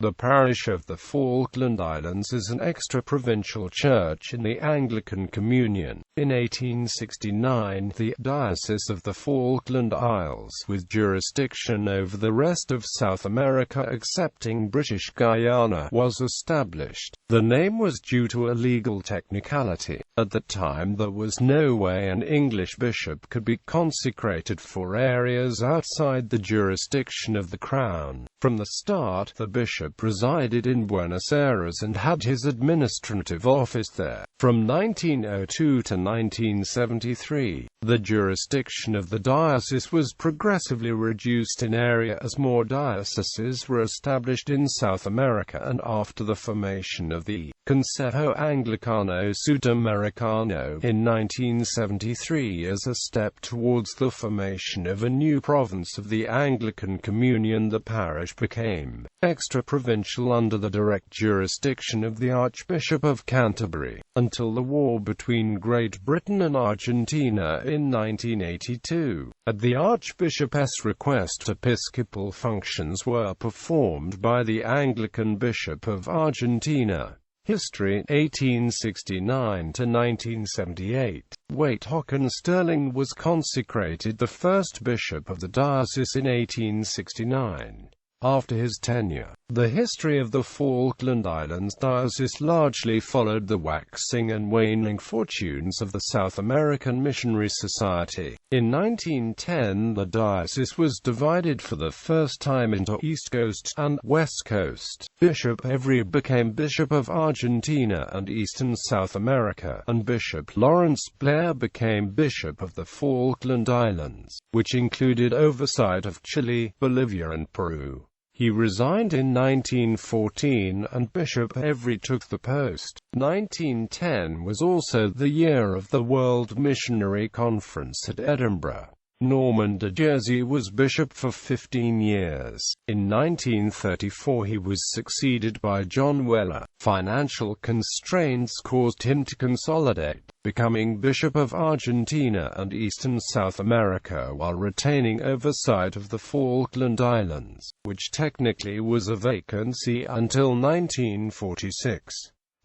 The parish of the Falkland Islands is an extra-provincial church in the Anglican Communion. In 1869, the Diocese of the Falkland Isles, with jurisdiction over the rest of South America excepting British Guyana, was established. The name was due to a legal technicality. At the time there was no way an English bishop could be consecrated for areas outside the jurisdiction of the Crown. From the start, the bishop resided in Buenos Aires and had his administrative office there. From 1902 to 1973, the jurisdiction of the diocese was progressively reduced in area as more dioceses were established in South America and after the formation of the Consejo Anglicano Sudamericano in 1973 as a step towards the formation of a new province of the Anglican Communion. The parish became extra-provincial under the direct jurisdiction of the Archbishop of Canterbury, until the war between Great Britain and Argentina in 1982. At the Archbishop's request, episcopal functions were performed by the Anglican Bishop of Argentina. History 1869 to 1978. Waithockan Sterling was consecrated the first bishop of the diocese in 1869. After his tenure, the history of the Falkland Islands diocese largely followed the waxing and waning fortunes of the South American Missionary Society. In 1910, the diocese was divided for the first time into East Coast and West Coast. Bishop Avery became Bishop of Argentina and Eastern South America, and Bishop Lawrence Blair became Bishop of the Falkland Islands, which included oversight of Chile, Bolivia and Peru. He resigned in 1914 and Bishop Avery took the post. 1910 was also the year of the World Missionary Conference at Edinburgh. Norman de Jersey was bishop for 15 years. In 1934 he was succeeded by John Weller. Financial constraints caused him to consolidate, becoming Bishop of Argentina and Eastern South America while retaining oversight of the Falkland Islands, which technically was a vacancy until 1946.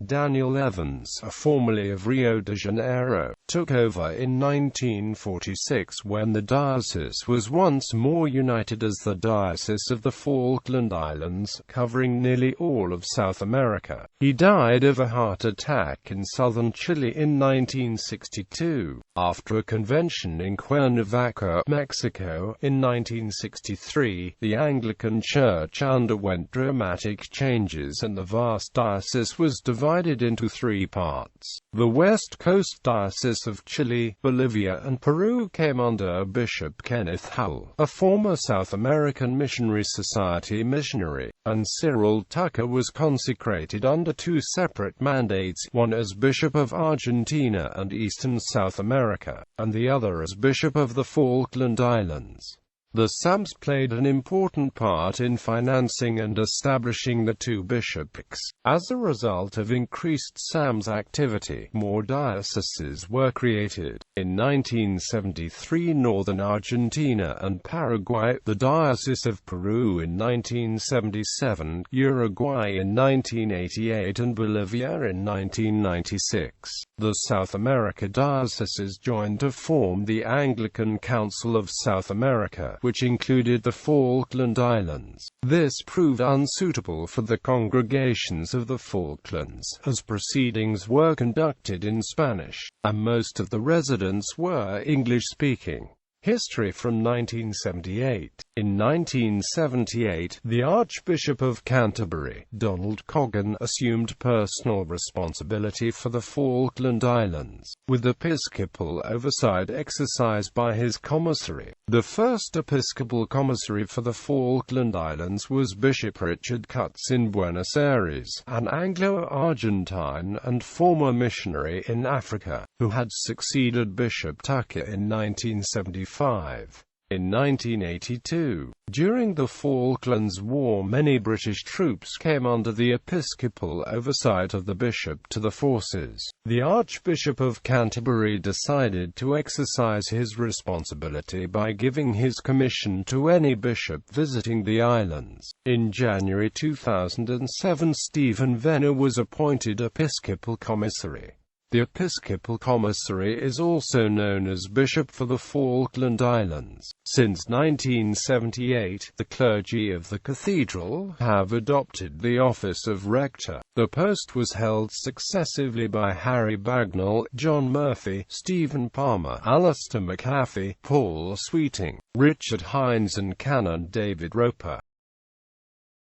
Daniel Evans, formerly of Rio de Janeiro, took over in 1946 when the diocese was once more united as the Diocese of the Falkland Islands, covering nearly all of South America. He died of a heart attack in southern Chile in 1962. After a convention in Cuernavaca, Mexico, in 1963, the Anglican Church underwent dramatic changes and the vast diocese was divided into three parts. The West Coast Diocese of Chile, Bolivia and Peru came under Bishop Kenneth Howell, a former South American Missionary Society missionary, and Cyril Tucker was consecrated under two separate mandates, one as Bishop of Argentina and Eastern South America, and the other as Bishop of the Falkland Islands. The SAMs played an important part in financing and establishing the two bishoprics. As a result of increased SAMs activity, more dioceses were created. In 1973, northern Argentina and Paraguay, the Diocese of Peru in 1977, Uruguay in 1988 and Bolivia in 1996. The South America dioceses joined to form the Anglican Council of South America, which included the Falkland Islands. This proved unsuitable for the congregations of the Falklands, as proceedings were conducted in Spanish, and most of the residents were English-speaking. History from 1978. In 1978, the Archbishop of Canterbury, Donald Coggan, assumed personal responsibility for the Falkland Islands, with episcopal oversight exercised by his commissary. The first episcopal commissary for the Falkland Islands was Bishop Richard Cutts in Buenos Aires, an Anglo-Argentine and former missionary in Africa, who had succeeded Bishop Tucker in 1975. In 1982, during the Falklands War, many British troops came under the episcopal oversight of the bishop to the forces. The Archbishop of Canterbury decided to exercise his responsibility by giving his commission to any bishop visiting the islands. In January 2007, Stephen Venner was appointed episcopal commissary. The episcopal commissary is also known as bishop for the Falkland Islands. Since 1978, the clergy of the cathedral have adopted the office of rector. The post was held successively by Harry Bagnall, John Murphy, Stephen Palmer, Alistair McAfee, Paul Sweeting, Richard Hines and Canon David Roper.